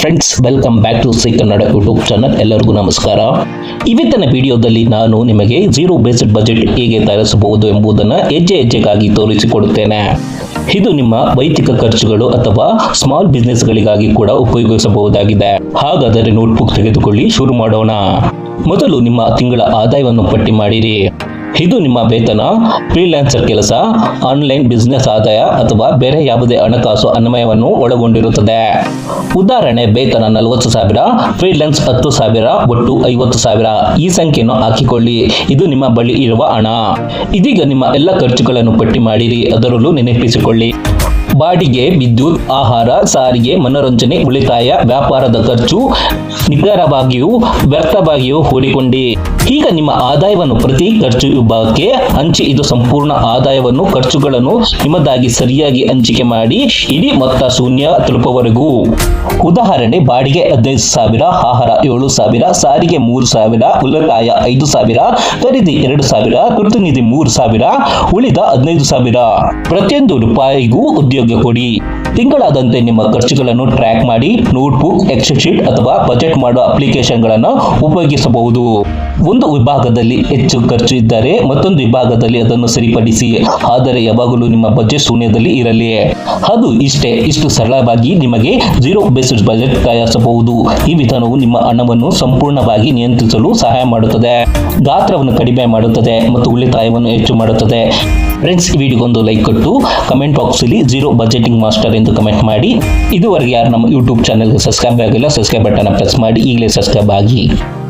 Friends, welcome back to C Kannada YouTube channel. ಎಲ್ಲರಿಗೂ ನಮಸ್ಕಾರ. ಇವತ್ತಿನ ವಿಡಿಯೋದಲ್ಲಿ ನಾನು ನಿಮಗೆ ಝೀರೋ ಬೇಸ್ಡ್ ಬಜೆಟ್ ಹೇಗೆ ತಯಾರಿಸಬಹುದು ಎಂಬುದನ್ನು ಹೆಜ್ಜೆಗಾಗಿ ತೋರಿಸಿಕೊಡುತ್ತೇನೆ. ಇದು ನಿಮ್ಮ ವೈಯಕ್ತಿಕ ಖರ್ಚುಗಳು ಅಥವಾ ಸ್ಮಾಲ್ ಬಿಸ್ನೆಸ್ಗಳಿಗಾಗಿ ಕೂಡ ಉಪಯೋಗಿಸಬಹುದಾಗಿದೆ. ಹಾಗಾದರೆ ನೋಟ್ಬುಕ್ ತೆಗೆದುಕೊಳ್ಳಿ, ಶುರು ಮಾಡೋಣ. ಮೊದಲು ನಿಮ್ಮ ತಿಂಗಳ ಆದಾಯವನ್ನು ಪಟ್ಟಿ ಮಾಡಿರಿ. ಇದು ನಿಮ್ಮ ವೇತನ, ಫ್ರೀಲಾನ್ಸರ್ ಕೆಲಸ, ಆನ್ಲೈನ್ ಬಿಸ್ನೆಸ್ ಆದಾಯ ಅಥವಾ ಬೇರೆ ಯಾವುದೇ ಹಣಕಾಸು ಅನ್ವಯವನ್ನು ಒಳಗೊಂಡಿರುತ್ತದೆ. ಉದಾಹರಣೆ, ವೇತನ 40,000, ಫ್ರೀಲಾನ್ಸ್ 10,000, ಒಟ್ಟು 50,000. ಈ ಸಂಖ್ಯೆಯನ್ನು ಹಾಕಿಕೊಳ್ಳಿ. ಇದು ನಿಮ್ಮ ಬಳಿ ಇರುವ ಹಣ. ಇದೀಗ ನಿಮ್ಮ ಎಲ್ಲ ಖರ್ಚುಗಳನ್ನು ಪಟ್ಟಿ ಮಾಡಿರಿ. ಅದರಲ್ಲೂ ನೆನಪಿಸಿಕೊಳ್ಳಿ: ಬಾಡಿಗೆ, ವಿದ್ಯುತ್, ಆಹಾರ, ಸಾರಿಗೆ, ಮನೋರಂಜನೆ, ಉಳಿತಾಯ, ವ್ಯಾಪಾರದ ಖರ್ಚು ನಿಖರವಾಗಿಯೂ ವ್ಯರ್ಥವಾಗಿಯೂ ಹೂಡಿಕೊಂಡಿ. ಈಗ ನಿಮ್ಮ ಆದಾಯವನ್ನು ಪ್ರತಿ ಖರ್ಚು ವಿಭಾಗಕ್ಕೆ ಹಂಚಿ. ಇದು ಸಂಪೂರ್ಣ ಆದಾಯವನ್ನು ಖರ್ಚುಗಳನ್ನು ನಿಮ್ಮದಾಗಿ ಸರಿಯಾಗಿ ಹಂಚಿಕೆ ಮಾಡಿ ಇಡೀ ಮೊತ್ತ ಶೂನ್ಯ ತಲುಪುವವರೆಗೂ. ಉದಾಹರಣೆ, ಬಾಡಿಗೆ 15,000, ಆಹಾರ 7,000, ಸಾರಿಗೆ 3,000, ಉಳಿತಾಯ 5,000, ಖರೀದಿ 2,000, ತುರ್ತು ನಿಧಿ 3,000, ಉಳಿದ 15,000. ಪ್ರತಿಯೊಂದು ರೂಪಾಯಿಗೂ ಉದ್ಯೋಗ ಕೊಡಿ. ತಿಂಗಳಾದಂತೆ ನಿಮ್ಮ ಖರ್ಚುಗಳನ್ನು ಟ್ರ್ಯಾಕ್ ಮಾಡಿ ನೋಟ್ಬುಕ್, ಎಕ್ಸೆಲ್ ಶೀಟ್ ಅಥವಾ ಬಜೆಟ್ ಮಾಡುವ ಅಪ್ಲಿಕೇಶನ್ಗಳನ್ನು ಉಪಯೋಗಿಸಬಹುದು. ಒಂದು ವಿಭಾಗದಲ್ಲಿ ಹೆಚ್ಚು ಖರ್ಚು ಇದ್ದರೆ ಮತ್ತೊಂದು ವಿಭಾಗದಲ್ಲಿ ಅದನ್ನು ಸರಿಪಡಿಸಿ. ಆದರೆ ಯಾವಾಗಲೂ ನಿಮ್ಮ ಬಜೆಟ್ ಶೂನ್ಯದಲ್ಲಿ ಇರಲಿ. ಅದು ಇಷ್ಟು ಸರಳವಾಗಿ ನಿಮಗೆ ಝೀರೋ ಬೇಸ್ಡ್ ಬಜೆಟ್ ತಯಾರಿಸಬಹುದು. ಈ ವಿಧಾನವು ನಿಮ್ಮ ಹಣವನ್ನು ಸಂಪೂರ್ಣವಾಗಿ ನಿಯಂತ್ರಿಸಲು ಸಹಾಯ ಮಾಡುತ್ತದೆ, ಗಾತ್ರವನ್ನು ಕಡಿಮೆ ಮಾಡುತ್ತದೆ ಮತ್ತು ಉಳಿತಾಯವನ್ನು ಹೆಚ್ಚು ಮಾಡುತ್ತದೆ. ಫ್ರೆಂಡ್ಸ್, ಈ ವಿಡಿಯೋಗೊಂದು ಲೈಕ್ ಕೊಟ್ಟು ಕಮೆಂಟ್ ಬಾಕ್ಸಲ್ಲಿ ಝೀರೋ ಬಜೆಟಿಂಗ್ ಮಾಸ್ಟರ್ ಎಂದು ಕಮೆಂಟ್ ಮಾಡಿ. ಇದುವರೆಗೆ ಯಾರು ನಮ್ಮ ಯೂಟ್ಯೂಬ್ ಚಾನಲ್ಗೆ ಸಬ್ಸ್ಕ್ರೈಬ್ ಆಗಿಲ್ಲ, ಸಬ್ಸ್ಕ್ರೈಬ್ ಬಟನ್ ಪ್ರೆಸ್ ಮಾಡಿ ಈಗಲೇ ಸಬ್ಸ್ಕ್ರೈಬ್ ಆಗಿ.